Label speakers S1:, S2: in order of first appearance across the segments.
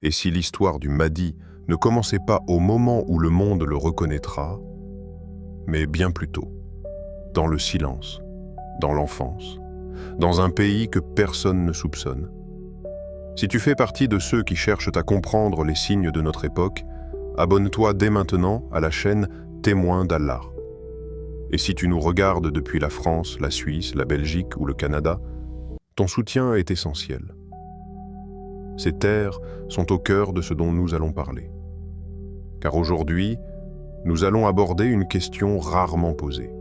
S1: Et si l'histoire du Mahdi ne commençait pas au moment où le monde le reconnaîtra, mais bien plus tôt, dans le silence, dans l'enfance, dans un pays que personne ne soupçonne. Si tu fais partie de ceux qui cherchent à comprendre les signes de notre époque, abonne-toi dès maintenant à la chaîne Témoins d'Allah. Et si tu nous regardes depuis la France, la Suisse, la Belgique ou le Canada, ton soutien est essentiel. Ces terres sont au cœur de ce dont nous allons parler. Car aujourd'hui, nous allons aborder une question rarement posée.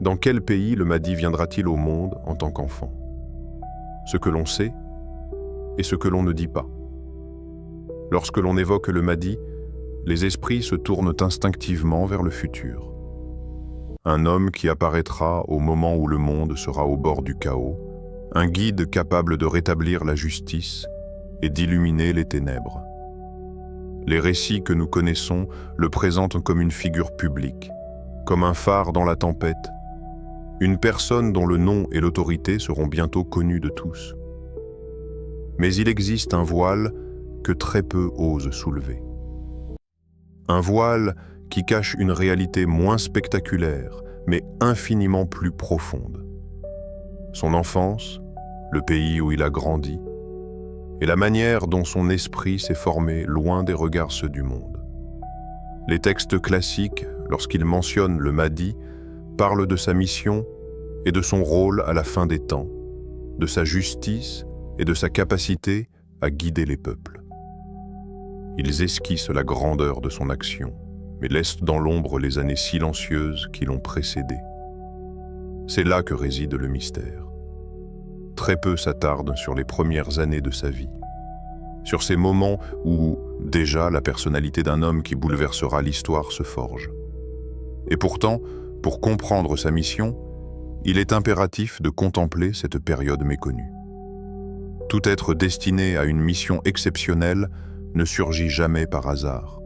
S1: Dans quel pays le Mahdi viendra-t-il au monde en tant qu'enfant? Ce que l'on sait et ce que l'on ne dit pas. Lorsque l'on évoque le Mahdi, les esprits se tournent instinctivement vers le futur. Un homme qui apparaîtra au moment où le monde sera au bord du chaos, un guide capable de rétablir la justice et d'illuminer les ténèbres. Les récits que nous connaissons le présentent comme une figure publique, comme un phare dans la tempête, une personne dont le nom et l'autorité seront bientôt connus de tous. Mais il existe un voile que très peu osent soulever. Un voile qui cache une réalité moins spectaculaire, mais infiniment plus profonde. Son enfance, le pays où il a grandi, et la manière dont son esprit s'est formé loin des regards ceux du monde. Les textes classiques, lorsqu'ils mentionnent le Mahdi, parlent de sa mission et de son rôle à la fin des temps, de sa justice et de sa capacité à guider les peuples. Ils esquissent la grandeur de son action, mais laissent dans l'ombre les années silencieuses qui l'ont précédé. C'est là que réside le mystère. Très peu s'attardent sur les premières années de sa vie, sur ces moments où, déjà, la personnalité d'un homme qui bouleversera l'histoire se forge. Et pourtant, pour comprendre sa mission, il est impératif de contempler cette période méconnue. Tout être destiné à une mission exceptionnelle ne surgit jamais par hasard.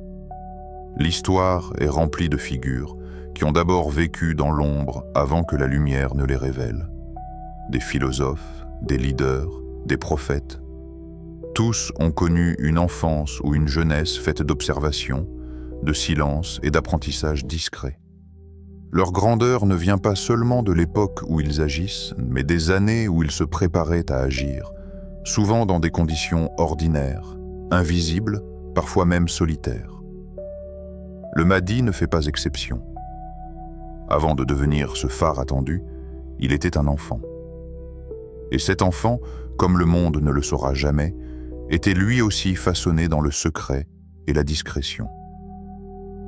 S1: L'histoire est remplie de figures qui ont d'abord vécu dans l'ombre avant que la lumière ne les révèle. Des philosophes, des leaders, des prophètes. Tous ont connu une enfance ou une jeunesse faite d'observation, de silence et d'apprentissage discret. Leur grandeur ne vient pas seulement de l'époque où ils agissent, mais des années où ils se préparaient à agir, souvent dans des conditions ordinaires, invisibles, parfois même solitaires. Le Mahdi ne fait pas exception. Avant de devenir ce phare attendu, il était un enfant. Et cet enfant, comme le monde ne le saura jamais, était lui aussi façonné dans le secret et la discrétion.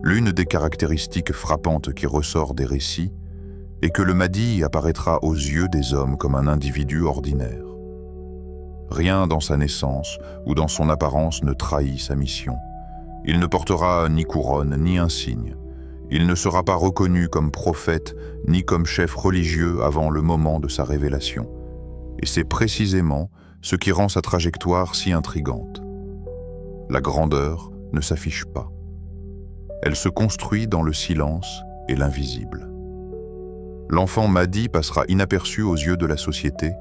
S1: L'une des caractéristiques frappantes qui ressort des récits est que le Mahdi apparaîtra aux yeux des hommes comme un individu ordinaire. Rien dans sa naissance ou dans son apparence ne trahit sa mission. Il ne portera ni couronne ni insigne. Il ne sera pas reconnu comme prophète ni comme chef religieux avant le moment de sa révélation. Et c'est précisément ce qui rend sa trajectoire si intrigante. La grandeur ne s'affiche pas. Elle se construit dans le silence et l'invisible. L'enfant Mahdi passera inaperçu aux yeux de la société,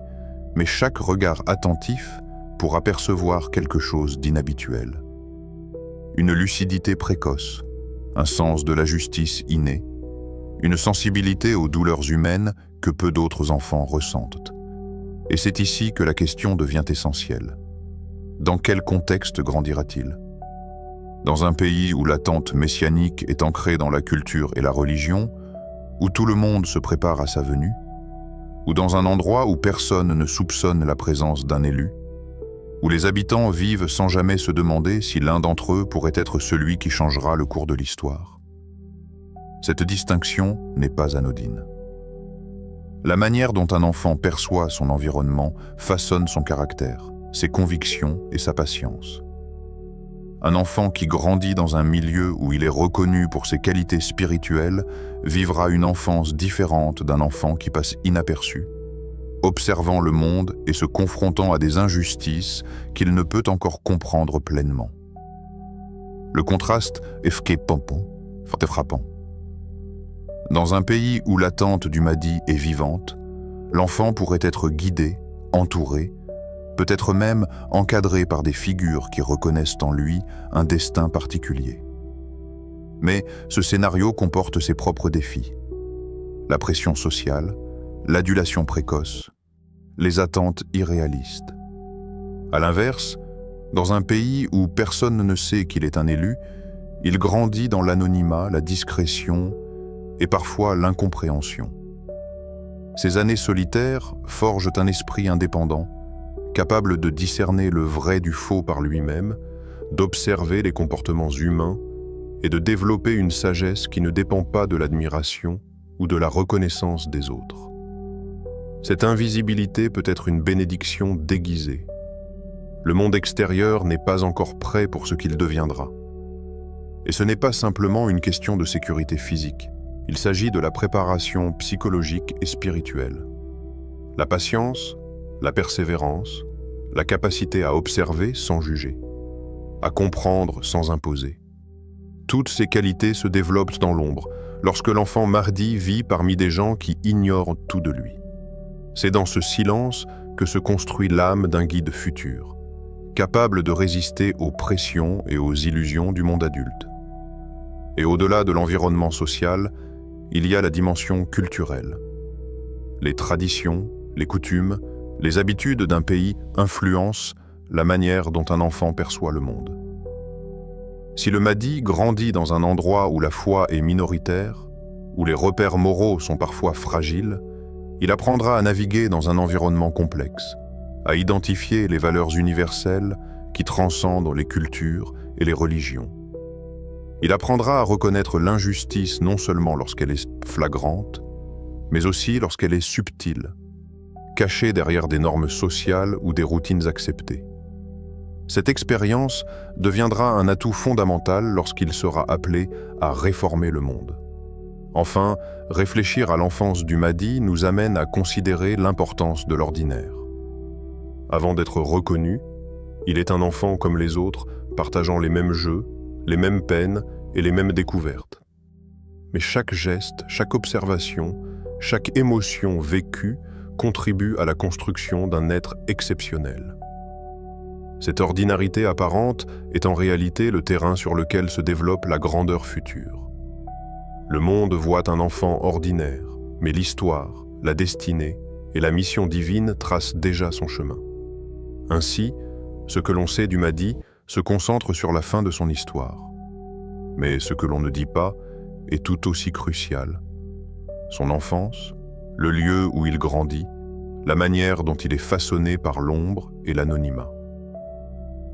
S1: mais chaque regard attentif pourra percevoir quelque chose d'inhabituel. Une lucidité précoce, un sens de la justice inné, une sensibilité aux douleurs humaines que peu d'autres enfants ressentent. Et c'est ici que la question devient essentielle. Dans quel contexte grandira-t-il? Dans un pays où l'attente messianique est ancrée dans la culture et la religion, où tout le monde se prépare à sa venue, ou dans un endroit où personne ne soupçonne la présence d'un élu, où les habitants vivent sans jamais se demander si l'un d'entre eux pourrait être celui qui changera le cours de l'histoire. Cette distinction n'est pas anodine. La manière dont un enfant perçoit son environnement façonne son caractère, ses convictions et sa patience. Un enfant qui grandit dans un milieu où il est reconnu pour ses qualités spirituelles vivra une enfance différente d'un enfant qui passe inaperçu, observant le monde et se confrontant à des injustices qu'il ne peut encore comprendre pleinement. Le contraste est frappant. Dans un pays où l'attente du Mahdi est vivante, l'enfant pourrait être guidé, entouré,
S2: peut-être même encadré par des figures qui reconnaissent en lui un destin particulier. Mais ce scénario comporte ses propres défis. La pression sociale, l'adulation précoce, les attentes irréalistes. À l'inverse, dans un pays où personne ne sait qu'il est un élu, il grandit dans l'anonymat, la discrétion et parfois l'incompréhension. Ces années solitaires forgent un esprit indépendant, capable de discerner le vrai du faux par lui-même, d'observer les comportements humains et de développer une sagesse qui ne dépend pas de l'admiration ou de la reconnaissance des autres. Cette invisibilité peut être une bénédiction déguisée. Le monde extérieur n'est pas encore prêt pour ce qu'il deviendra. Et ce n'est pas simplement une question de sécurité physique. Il s'agit de la préparation psychologique et spirituelle. La patience, la persévérance, la capacité à observer sans juger, à comprendre sans imposer. Toutes ces qualités se développent dans l'ombre, lorsque l'enfant Mahdi vit parmi des gens qui ignorent tout de lui. C'est dans ce silence que se construit l'âme d'un guide futur, capable de résister aux pressions et aux illusions du monde adulte. Et au-delà de l'environnement social, il y a la dimension culturelle. Les traditions, les coutumes, les habitudes d'un pays influencent la manière dont un enfant perçoit le monde. Si le Mahdi grandit dans un endroit où la foi est minoritaire, où les repères moraux sont parfois fragiles, il apprendra à naviguer dans un environnement complexe, à identifier les valeurs universelles qui transcendent les cultures et les religions. Il apprendra à reconnaître l'injustice non seulement lorsqu'elle est flagrante, mais aussi lorsqu'elle est subtile, cachée derrière des normes sociales ou des routines acceptées. Cette expérience deviendra un atout fondamental lorsqu'il sera appelé à réformer le monde. Enfin, réfléchir à l'enfance du Mahdi nous amène à considérer l'importance de l'ordinaire. Avant d'être reconnu, il est un enfant comme les autres, partageant les mêmes jeux, les mêmes peines et les mêmes découvertes. Mais chaque geste, chaque observation, chaque émotion vécue contribue à la construction d'un être exceptionnel. Cette ordinarité apparente est en réalité le terrain sur lequel se développe la grandeur future. Le monde voit un enfant ordinaire, mais l'histoire, la destinée et la mission divine tracent déjà son chemin. Ainsi, ce que l'on sait du Mahdi se concentre sur la fin de son histoire. Mais ce que l'on ne dit pas est tout aussi crucial. Son enfance, le lieu où il grandit, la manière dont il est façonné par l'ombre et l'anonymat.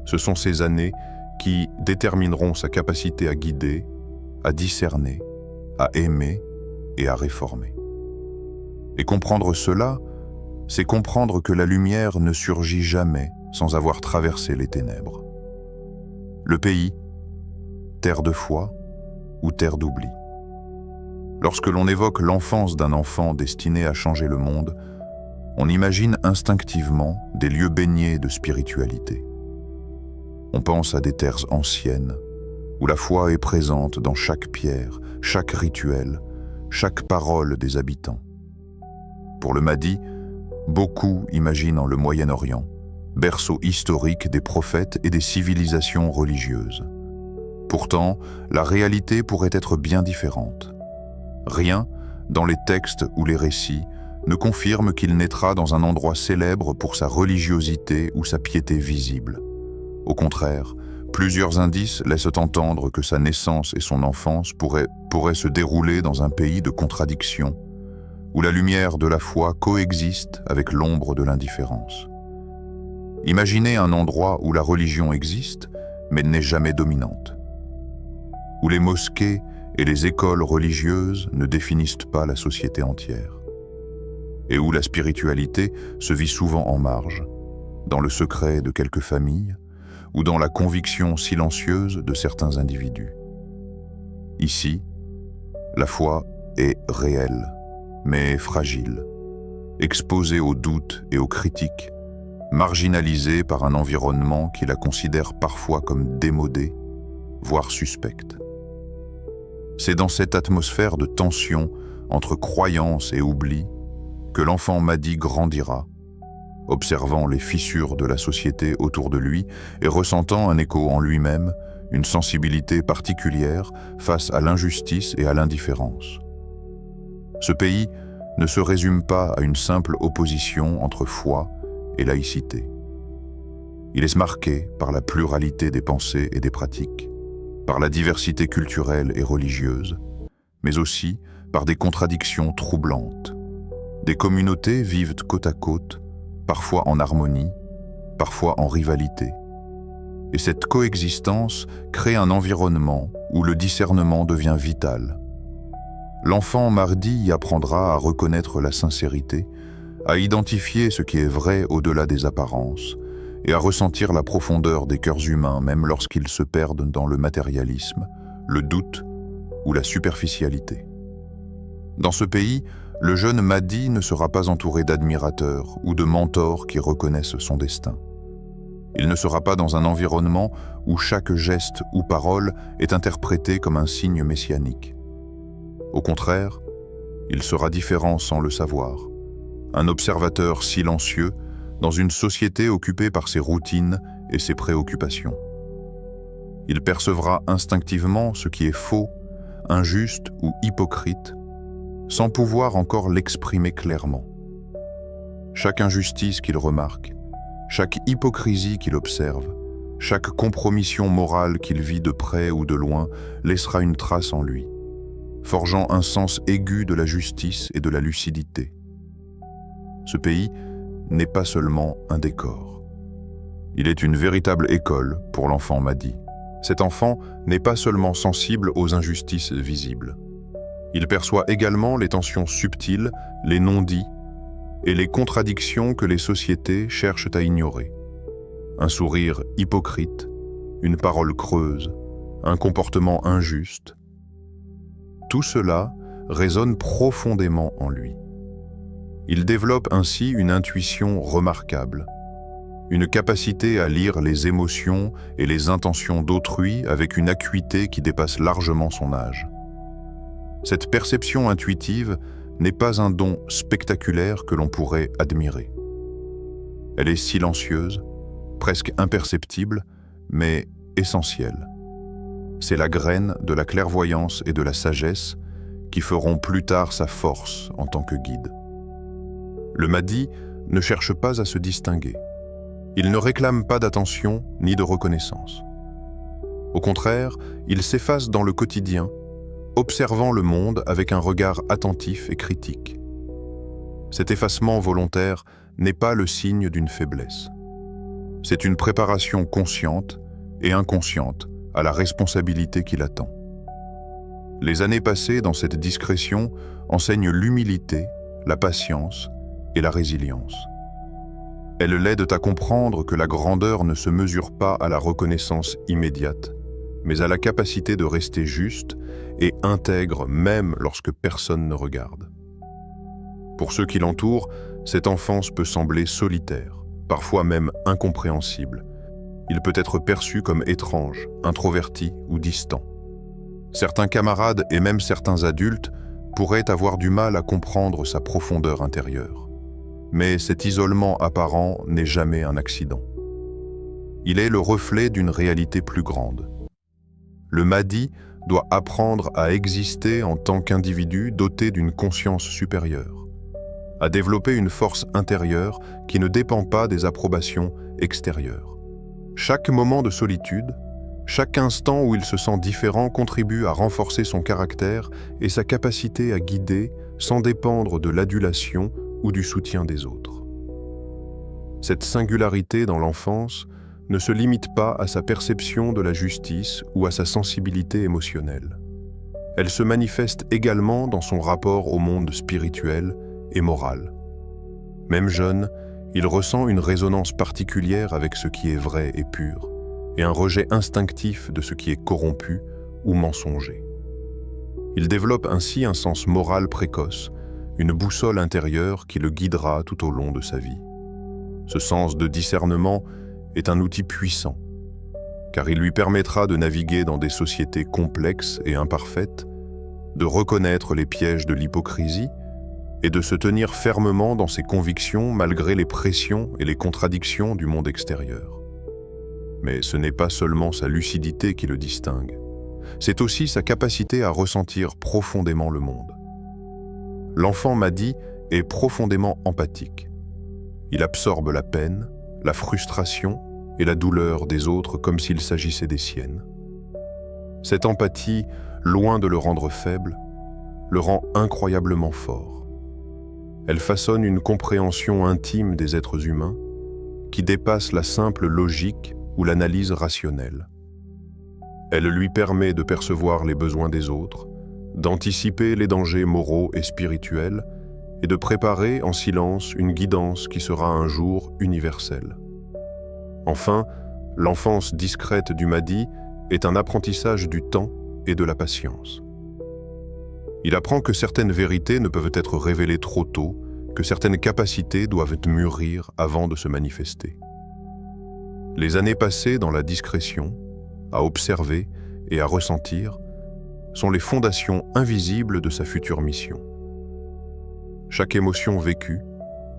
S2: Ce sont ces années qui détermineront sa capacité à guider, à discerner, à aimer et à réformer. Et comprendre cela, c'est comprendre que la lumière ne surgit jamais sans avoir traversé les ténèbres. Le pays, terre de foi ou terre d'oubli. Lorsque l'on évoque l'enfance d'un enfant destiné à changer le monde, on imagine instinctivement des lieux baignés de spiritualité. On pense à des terres anciennes, où la foi est présente dans chaque pierre, chaque rituel, chaque parole des habitants. Pour le Mahdi, beaucoup imaginent le Moyen-Orient, berceau historique des prophètes et des civilisations religieuses. Pourtant, la réalité pourrait être bien différente. Rien, dans les textes ou les récits, ne confirme qu'il naîtra dans un endroit célèbre pour sa religiosité ou sa piété visible. Au contraire, plusieurs indices laissent entendre que sa naissance et son enfance pourraient se dérouler dans un pays de contradictions, où la lumière de la foi coexiste avec l'ombre de l'indifférence. Imaginez un endroit où la religion existe, mais n'est jamais dominante, où les mosquées et les écoles religieuses ne définissent pas la société entière, et où la spiritualité se vit souvent en marge, dans le secret de quelques familles, ou dans la conviction silencieuse de certains individus. Ici, la foi est réelle, mais fragile, exposée aux doutes et aux critiques, marginalisée par un environnement qui la considère parfois comme démodée, voire suspecte. C'est dans cette atmosphère de tension entre croyance et oubli que l'enfant Mahdi grandira, observant les fissures de la société autour de lui et ressentant un écho en lui-même, une sensibilité particulière face à l'injustice et à l'indifférence. Ce pays ne se résume pas à une simple opposition entre foi et laïcité. Il est marqué par la pluralité des pensées et des pratiques, par la diversité culturelle et religieuse, mais aussi par des contradictions troublantes. Des communautés vivent côte à côte, parfois en harmonie, parfois en rivalité. Et cette coexistence crée un environnement où le discernement devient vital. L'enfant Mahdi y apprendra à reconnaître la sincérité, à identifier ce qui est vrai au-delà des apparences et à ressentir la profondeur des cœurs humains même lorsqu'ils se perdent dans le matérialisme, le doute ou la superficialité. Dans ce pays, le jeune Mahdi ne sera pas entouré d'admirateurs ou de mentors qui reconnaissent son destin. Il ne sera pas dans un environnement où chaque geste ou parole est interprété comme un signe messianique. Au contraire, il sera différent sans le savoir, un observateur silencieux dans une société occupée par ses routines et ses préoccupations. Il percevra instinctivement ce qui est faux, injuste ou hypocrite, sans pouvoir encore l'exprimer clairement. Chaque injustice qu'il remarque, chaque hypocrisie qu'il observe, chaque compromission morale qu'il vit de près ou de loin laissera une trace en lui, forgeant un sens aigu de la justice et de la lucidité. Ce pays n'est pas seulement un décor. Il est une véritable école pour l'enfant Mahdi. Cet enfant n'est pas seulement sensible aux injustices visibles. Il perçoit également les tensions subtiles, les non-dits et les contradictions que les sociétés cherchent à ignorer. Un sourire hypocrite, une parole creuse, un comportement injuste. Tout cela résonne profondément en lui. Il développe ainsi une intuition remarquable, une capacité à lire les émotions et les intentions d'autrui avec une acuité qui dépasse largement son âge. Cette perception intuitive n'est pas un don spectaculaire que l'on pourrait admirer. Elle est silencieuse, presque imperceptible, mais essentielle. C'est la graine de la clairvoyance et de la sagesse qui feront plus tard sa force en tant que guide. Le Mahdi ne cherche pas à se distinguer. Il ne réclame pas d'attention ni de reconnaissance. Au contraire, il s'efface dans le quotidien, observant le monde avec un regard attentif et critique. Cet effacement volontaire n'est pas le signe d'une faiblesse. C'est une préparation consciente et inconsciente à la responsabilité qui l'attend. Les années passées dans cette discrétion enseignent l'humilité, la patience et la résilience. Elles l'aident à comprendre que la grandeur ne se mesure pas à la reconnaissance immédiate, mais à la capacité de rester juste et intègre même lorsque personne ne regarde. Pour ceux qui l'entourent, cette enfance peut sembler solitaire, parfois même incompréhensible. Il peut être perçu comme étrange, introverti ou distant. Certains camarades et même certains adultes pourraient avoir du mal à comprendre sa profondeur intérieure. Mais cet isolement apparent n'est jamais un accident. Il est le reflet d'une réalité plus grande. Le Mahdi doit apprendre à exister en tant qu'individu doté d'une conscience supérieure, à développer une force intérieure qui ne dépend pas des approbations extérieures. Chaque moment de solitude, chaque instant où il se sent différent contribue à renforcer son caractère et sa capacité à guider sans dépendre de l'adulation ou du soutien des autres. Cette singularité dans l'enfance ne se limite pas à sa perception de la justice ou à sa sensibilité émotionnelle. Elle se manifeste également dans son rapport au monde spirituel et moral. Même jeune, il ressent une résonance particulière avec ce qui est vrai et pur, et un rejet instinctif de ce qui est corrompu ou mensonger. Il développe ainsi un sens moral précoce, une boussole intérieure qui le guidera tout au long de sa vie. Ce sens de discernement est un outil puissant, car il lui permettra de naviguer dans des sociétés complexes et imparfaites, de reconnaître les pièges de l'hypocrisie
S1: et de se tenir fermement dans ses convictions malgré les pressions et les contradictions du monde extérieur. Mais ce n'est pas seulement sa lucidité qui le distingue, c'est aussi sa capacité à ressentir profondément le monde. L'enfant Mahdi est profondément empathique. Il absorbe la peine, la frustration et la douleur des autres comme s'il s'agissait des siennes. Cette empathie, loin de le rendre faible, le rend incroyablement fort. Elle façonne une compréhension intime des êtres humains qui dépasse la simple logique ou l'analyse rationnelle. Elle lui permet de percevoir les besoins des autres, d'anticiper les dangers moraux et spirituels et de préparer en silence une guidance qui sera un jour universelle. Enfin, l'enfance discrète du Mahdi est un apprentissage du temps et de la patience. Il apprend que certaines vérités ne peuvent être révélées trop tôt, que certaines capacités doivent mûrir avant de se manifester. Les années passées dans la discrétion, à observer et à ressentir, sont les fondations invisibles de sa future mission. Chaque émotion vécue,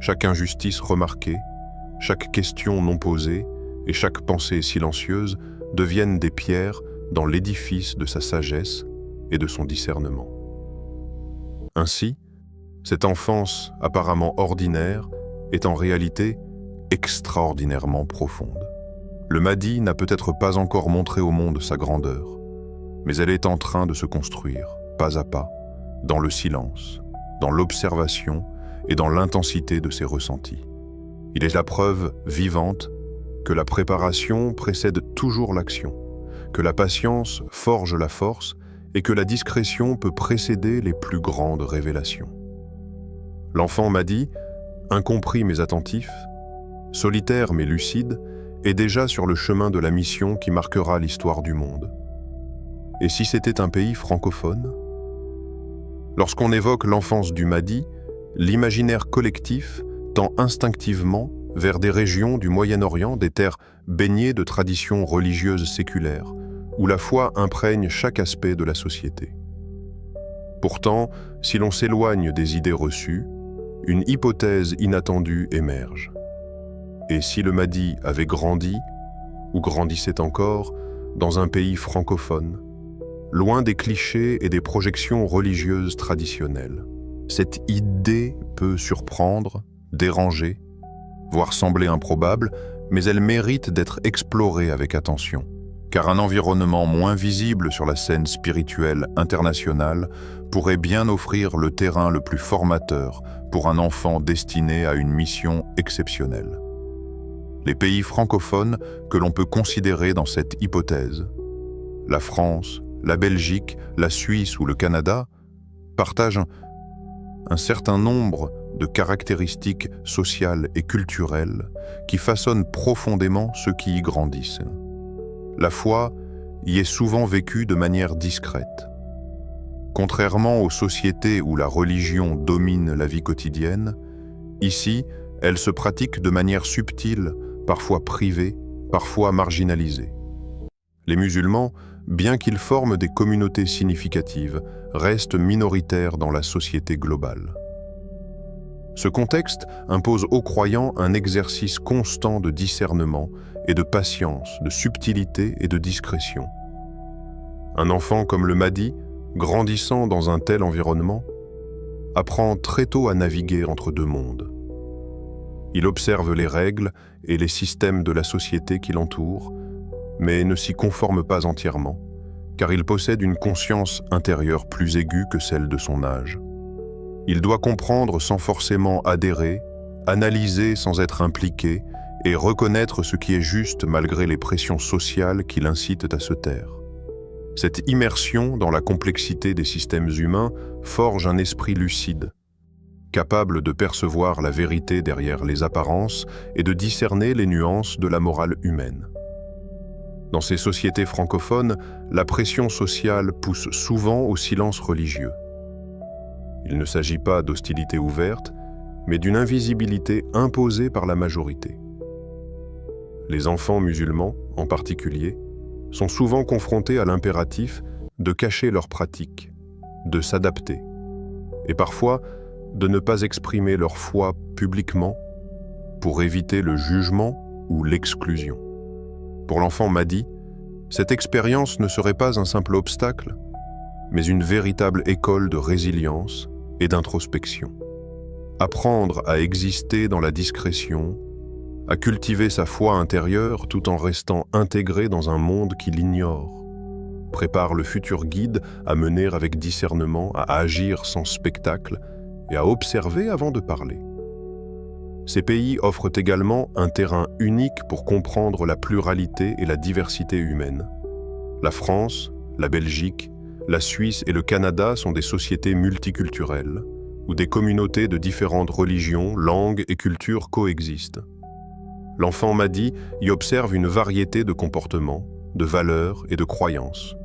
S1: chaque injustice remarquée, chaque question non posée et chaque pensée silencieuse deviennent des pierres dans l'édifice de sa sagesse et de son discernement. Ainsi, cette enfance apparemment ordinaire est en réalité extraordinairement profonde. Le Mahdi n'a peut-être pas encore montré au monde sa grandeur, mais elle est en train de se construire, pas à pas, dans le silence, dans l'observation et dans l'intensité de ses ressentis. Il est la preuve vivante que la préparation précède toujours l'action, que la patience forge la force et que la discrétion peut précéder les plus grandes révélations. L'enfant Mahdi, incompris mais attentif, solitaire mais lucide, est déjà sur le chemin de la mission qui marquera l'histoire du monde. Et si c'était un pays francophone ? Lorsqu'on évoque l'enfance du Mahdi, l'imaginaire collectif tend instinctivement vers des régions du Moyen-Orient, des terres baignées de traditions religieuses séculaires, où la foi imprègne chaque aspect de la société. Pourtant, si l'on s'éloigne des idées reçues, une hypothèse inattendue émerge. Et si le Mahdi avait grandi, ou grandissait encore, dans un pays francophone, loin des clichés et des projections religieuses traditionnelles? Cette idée peut surprendre, déranger, voire sembler improbable, mais elle mérite d'être explorée avec attention, car un environnement moins visible sur la scène spirituelle internationale pourrait bien offrir le terrain le plus formateur pour un enfant destiné à une mission exceptionnelle. Les pays francophones que l'on peut considérer dans cette hypothèse, la France, la Belgique, la Suisse ou le Canada, partagent un certain nombre de caractéristiques sociales et culturelles qui façonnent profondément ceux qui y grandissent. La foi y est souvent vécue de manière discrète. Contrairement aux sociétés où la religion domine la vie quotidienne, ici, elle se pratique de manière subtile, parfois privée, parfois marginalisée. Les musulmans, bien qu'ils forment des communautés significatives, restent minoritaires dans la société globale. Ce contexte impose aux croyants un exercice constant de discernement et de patience, de subtilité et de discrétion. Un enfant comme le Mahdi, grandissant dans un tel environnement, apprend très tôt à naviguer entre deux mondes. Il observe les règles et les systèmes de la société qui l'entoure, mais ne s'y conforme pas entièrement, car il possède une conscience intérieure plus aiguë que celle de son âge. Il doit comprendre sans forcément adhérer, analyser sans être impliqué et reconnaître ce qui est juste malgré les pressions sociales qui l'incitent à se taire. Cette immersion dans la complexité des systèmes humains forge un esprit lucide, capable de percevoir la vérité derrière les apparences et de discerner les nuances de la morale humaine. Dans ces sociétés francophones, la pression sociale pousse souvent au silence religieux. Il ne s'agit pas d'hostilité ouverte, mais d'une invisibilité imposée par la majorité. Les enfants musulmans, en particulier, sont souvent confrontés à l'impératif de cacher leurs pratiques, de s'adapter, et parfois de ne pas exprimer leur foi publiquement pour éviter le jugement ou l'exclusion. Pour l'enfant Mahdi, cette expérience ne serait pas un simple obstacle, mais une véritable école de résilience et d'introspection. Apprendre à exister dans la discrétion, à cultiver sa foi intérieure tout en restant intégré dans un monde qui l'ignore, prépare le futur guide à mener avec discernement, à agir sans spectacle et à observer avant de parler. Ces pays offrent également un terrain unique pour comprendre la pluralité et la diversité humaine. La France, la Belgique, la Suisse et le Canada sont des sociétés multiculturelles, où des communautés de différentes religions, langues et cultures coexistent. L'enfant Mahdi y observe une variété de comportements, de valeurs et de croyances.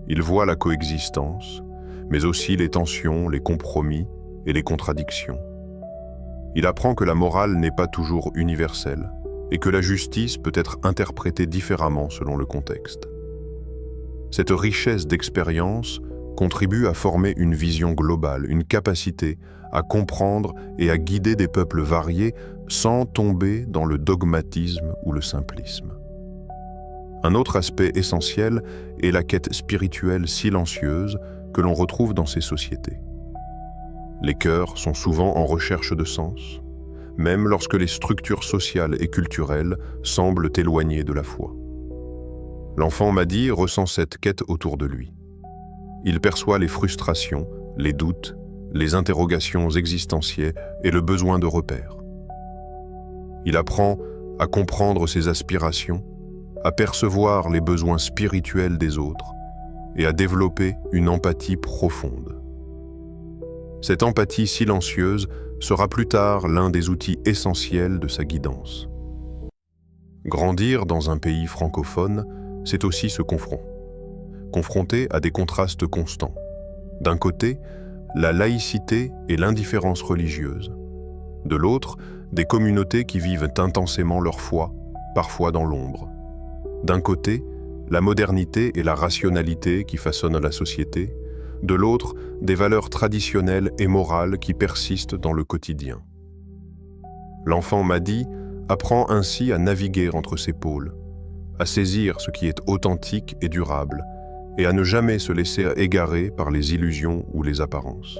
S1: Il voit la coexistence, mais aussi les tensions, les compromis et les contradictions. Il apprend que la morale n'est pas toujours universelle et que la justice peut être interprétée différemment selon le contexte. Cette richesse d'expérience contribue à former une vision globale, une capacité à comprendre et à guider des peuples variés sans tomber dans le dogmatisme ou le simplisme. Un autre aspect essentiel est la quête spirituelle silencieuse que l'on retrouve dans ces sociétés. Les cœurs sont souvent en recherche de sens, même lorsque les structures sociales et culturelles semblent éloignées de la foi. L'enfant Mahdi ressent cette quête autour de lui. Il perçoit les frustrations, les doutes, les interrogations existentielles et le besoin de repères. Il apprend à comprendre ses aspirations, à percevoir les besoins spirituels des autres et à développer une empathie profonde. Cette empathie silencieuse sera plus tard l'un des outils essentiels de sa guidance. Grandir dans un pays francophone, c'est aussi se confronter à des contrastes constants. D'un côté, la laïcité et l'indifférence religieuse. De l'autre, des communautés qui vivent intensément leur foi, parfois dans l'ombre. D'un côté, la modernité et la rationalité qui façonnent la société. De l'autre, des valeurs traditionnelles et morales qui persistent dans le quotidien. L'enfant Mahdi apprend ainsi à naviguer entre ces pôles, à saisir ce qui est authentique et durable, et à ne jamais se laisser égarer par les illusions ou les apparences.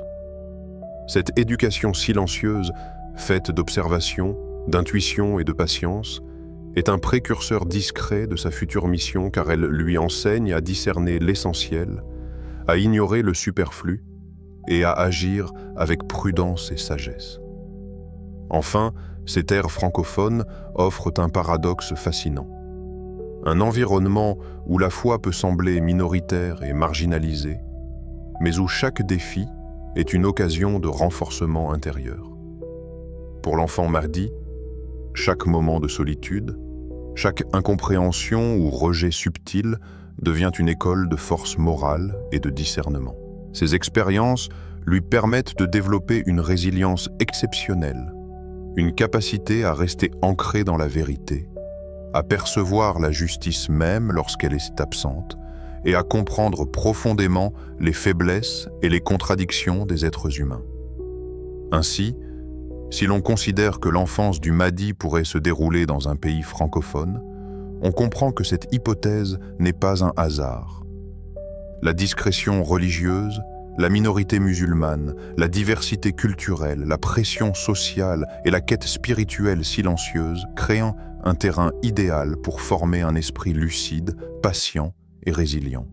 S1: Cette éducation silencieuse, faite d'observation, d'intuition et de patience, est un précurseur discret de sa future mission car elle lui enseigne à discerner l'essentiel, à ignorer le superflu et à agir avec prudence et sagesse. Enfin, ces terres francophones offrent un paradoxe fascinant. Un environnement où la foi peut sembler minoritaire et marginalisée, mais où chaque défi est une occasion de renforcement intérieur. Pour l'enfant Mahdi, chaque moment de solitude, chaque incompréhension ou rejet subtil devient une école de force morale et de discernement. Ces expériences lui permettent de développer une résilience exceptionnelle, une capacité à rester ancré dans la vérité, à percevoir la justice même lorsqu'elle est absente et à comprendre profondément les faiblesses et les contradictions des êtres humains. Ainsi, si l'on considère que l'enfance du Mahdi pourrait se dérouler dans un pays francophone, on comprend que cette hypothèse n'est pas un hasard. La discrétion religieuse, la minorité musulmane, la diversité culturelle, la pression sociale et la quête spirituelle silencieuse créent un terrain idéal pour former un esprit lucide, patient et résilient.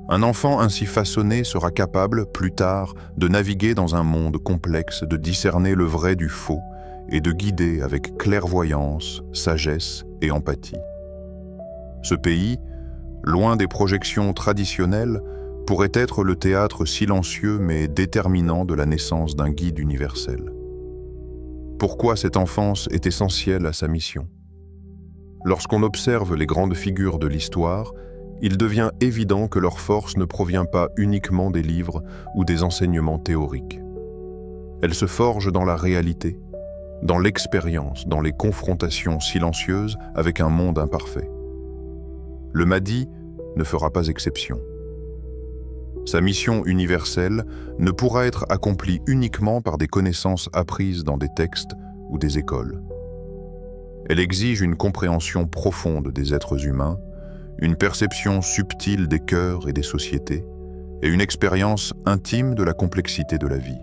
S1: Un enfant ainsi façonné sera capable, plus tard, de naviguer dans un monde complexe, de discerner le vrai du faux et de guider avec clairvoyance, sagesse et empathie. Ce pays, loin des projections traditionnelles, pourrait être le théâtre silencieux mais déterminant de la naissance d'un guide universel. Pourquoi cette enfance est essentielle à sa mission? Lorsqu'on observe les grandes figures de l'histoire, il devient évident que leur force ne provient pas uniquement des livres ou des enseignements théoriques. Elle se forge dans la réalité, dans l'expérience, dans les confrontations silencieuses avec un monde imparfait. Le Mahdi ne fera pas exception.
S2: Sa mission universelle ne pourra être accomplie uniquement par des connaissances apprises dans des textes ou des écoles. Elle exige une compréhension profonde des êtres humains, une perception subtile des cœurs et des sociétés, et une expérience intime de la complexité de la vie.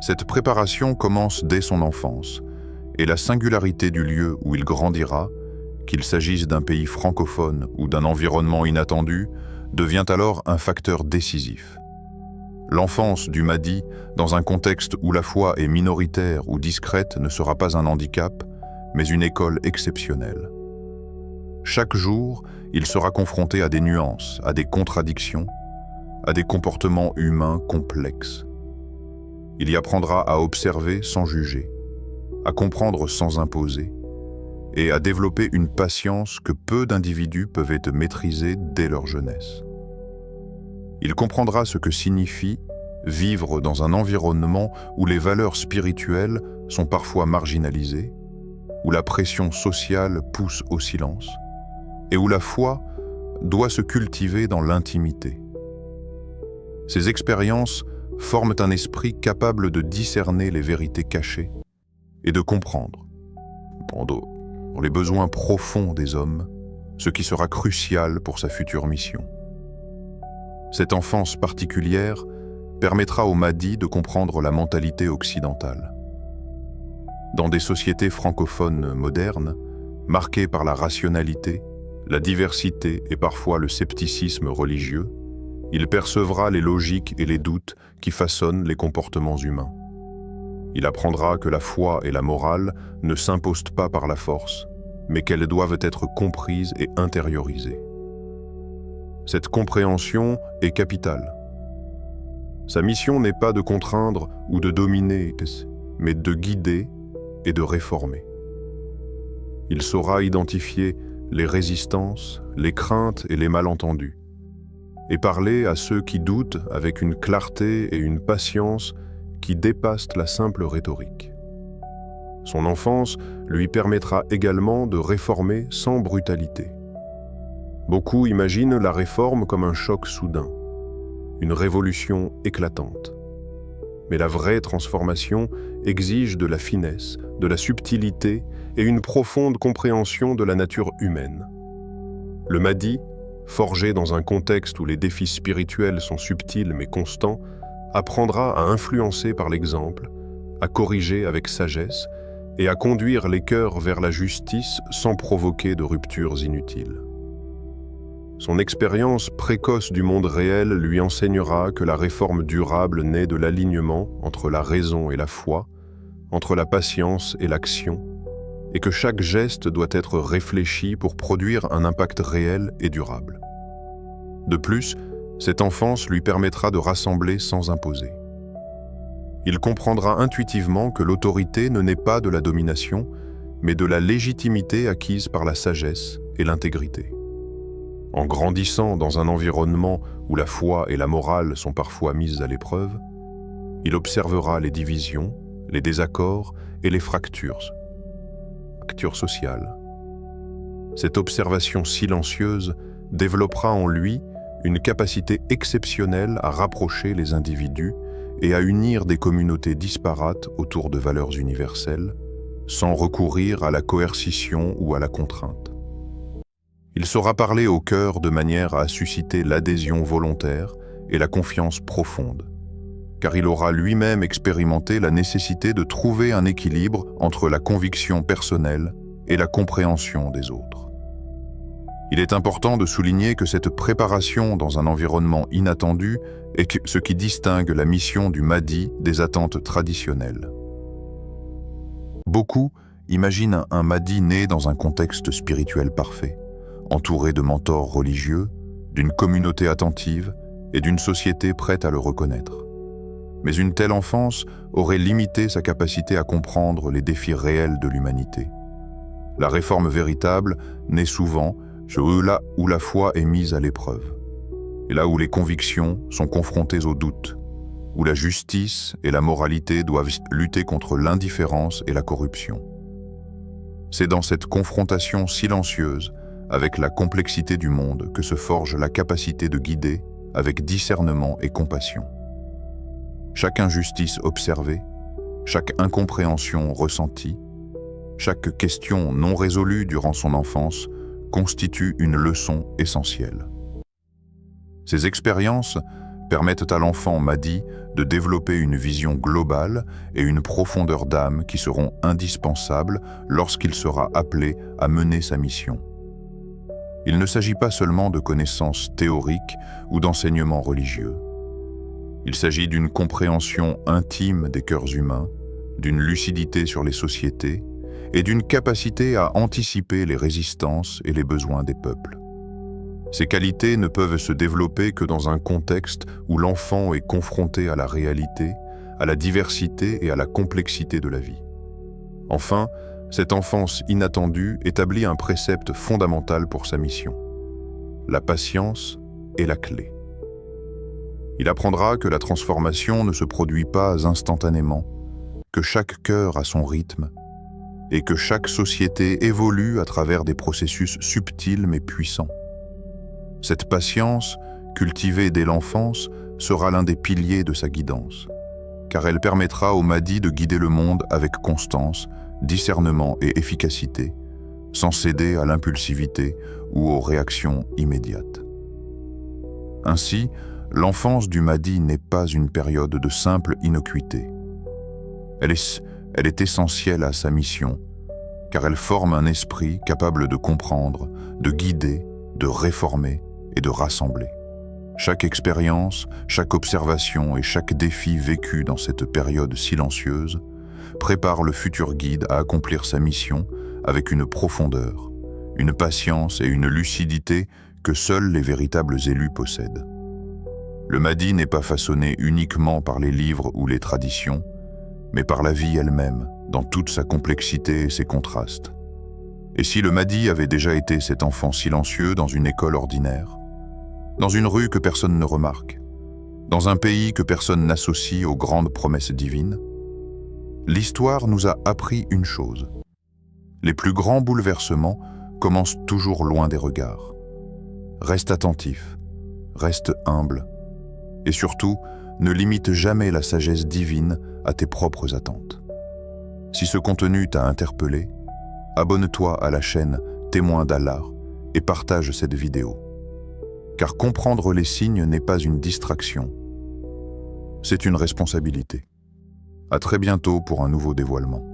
S2: Cette préparation commence dès son enfance, et la singularité du lieu où il grandira, qu'il s'agisse d'un pays francophone ou d'un environnement inattendu, devient alors un facteur décisif. L'enfance du Mahdi, dans un contexte où la foi est minoritaire ou discrète, ne sera pas un handicap, mais une école exceptionnelle. Chaque jour, il sera confronté à des nuances, à des contradictions, à des comportements humains complexes. Il y apprendra à observer sans juger, à comprendre sans imposer, et à développer une patience que peu d'individus peuvent maîtriser dès leur jeunesse. Il comprendra ce que signifie vivre dans un environnement où les valeurs spirituelles sont parfois marginalisées, où la pression sociale pousse au silence, et où la foi doit se cultiver dans l'intimité. Ces expériences forment un esprit capable de discerner les vérités cachées et de comprendre, pour les besoins profonds des hommes, ce qui sera crucial pour sa future mission. Cette enfance particulière permettra au Mahdi de comprendre la mentalité occidentale. Dans des sociétés francophones modernes, marquées par la rationalité, la diversité et parfois le scepticisme religieux, il percevra les logiques et les doutes qui façonnent les comportements humains. Il apprendra que la foi et la morale ne s'imposent pas par la force, mais qu'elles doivent être comprises et intériorisées. Cette compréhension est capitale. Sa mission n'est pas de contraindre ou de dominer, mais de guider et de réformer. Il saura identifier les résistances, les craintes et les malentendus, et parler à ceux qui doutent avec une clarté et une patience qui dépassent la simple rhétorique. Son enfance lui permettra également de réformer sans brutalité. Beaucoup imaginent la réforme comme un choc soudain, une révolution éclatante. Mais la vraie transformation exige de la finesse, de la subtilité et une profonde compréhension de la nature humaine. Le Mahdi, forgé dans un contexte où les défis spirituels sont subtils mais constants, apprendra à influencer par l'exemple, à corriger avec sagesse et à conduire les cœurs vers la justice sans provoquer de ruptures inutiles. Son expérience précoce du monde réel lui enseignera que la réforme durable naît de l'alignement entre la raison et la foi, entre la patience et l'action, et que chaque geste doit être réfléchi pour produire un impact réel et durable. De plus, cette enfance lui permettra de rassembler sans imposer. Il comprendra intuitivement que l'autorité ne naît pas de la domination, mais de la légitimité acquise par la sagesse et l'intégrité. En grandissant dans un environnement où la foi et la morale sont parfois mises à l'épreuve, il observera les divisions, les désaccords et les fractures sociales. Cette observation silencieuse développera en lui une capacité exceptionnelle à rapprocher les individus et à unir des communautés disparates autour de valeurs universelles, sans recourir à la coercition ou à la contrainte. Il saura parler au cœur de manière à susciter l'adhésion volontaire et la confiance profonde, car il aura lui-même expérimenté la nécessité de trouver un équilibre entre la conviction personnelle et la compréhension des autres. Il est important de souligner que cette préparation dans un environnement inattendu est ce qui distingue la mission du Mahdi des attentes traditionnelles. Beaucoup imaginent un Mahdi né dans un contexte spirituel parfait, entouré de mentors religieux, d'une communauté attentive et d'une société prête à le reconnaître. Mais une telle enfance aurait limité sa capacité à comprendre les défis réels de l'humanité. La réforme véritable naît souvent là où la foi est mise à l'épreuve, et là où les convictions sont confrontées au doute, où la justice et la moralité doivent lutter contre l'indifférence et la corruption. C'est dans cette confrontation silencieuse avec la complexité du monde que se forge la capacité de guider, avec discernement et compassion. Chaque injustice observée, chaque incompréhension ressentie, chaque question non résolue durant son enfance constitue une leçon essentielle. Ces expériences permettent à l'enfant Mahdi de développer une vision globale et une profondeur d'âme qui seront indispensables lorsqu'il sera appelé à mener sa mission. Il ne s'agit pas seulement de connaissances théoriques ou d'enseignements religieux. Il s'agit d'une compréhension intime des cœurs humains, d'une lucidité sur les sociétés et d'une capacité à anticiper les résistances et les besoins des peuples. Ces qualités ne peuvent se développer que dans un contexte où l'enfant est confronté à la réalité, à la diversité et à la complexité de la vie. Enfin, cette enfance inattendue établit un précepte fondamental pour sa mission. La patience est la clé. Il apprendra que la transformation ne se produit pas instantanément, que chaque cœur a son rythme et que chaque société évolue à travers des processus subtils mais puissants. Cette patience, cultivée dès l'enfance, sera l'un des piliers de sa guidance, car elle permettra au Mahdi de guider le monde avec constance, discernement et efficacité, sans céder à l'impulsivité ou aux réactions immédiates. Ainsi, l'enfance du Mahdi n'est pas une période de simple innocuité. Elle est essentielle à sa mission, car elle forme un esprit capable de comprendre, de guider, de réformer et de rassembler. Chaque expérience, chaque observation et chaque défi vécu dans cette période silencieuse prépare le futur guide à accomplir sa mission avec une profondeur, une patience et une lucidité que seuls les véritables élus possèdent. Le Mahdi n'est pas façonné uniquement par les livres ou les traditions, mais par la vie elle-même, dans toute sa complexité et ses contrastes. Et si le Mahdi avait déjà été cet enfant silencieux dans une école ordinaire, dans une rue que personne ne remarque, dans un pays que personne n'associe aux grandes promesses divines, l'histoire nous a appris une chose. Les plus grands bouleversements commencent toujours loin des regards. Reste attentif, reste humble, et surtout, ne limite jamais la sagesse divine à tes propres attentes. Si ce contenu t'a interpellé, abonne-toi à la chaîne Témoin d'Allah et partage cette vidéo. Car comprendre les signes n'est pas une distraction, c'est une responsabilité. À très bientôt pour un nouveau dévoilement.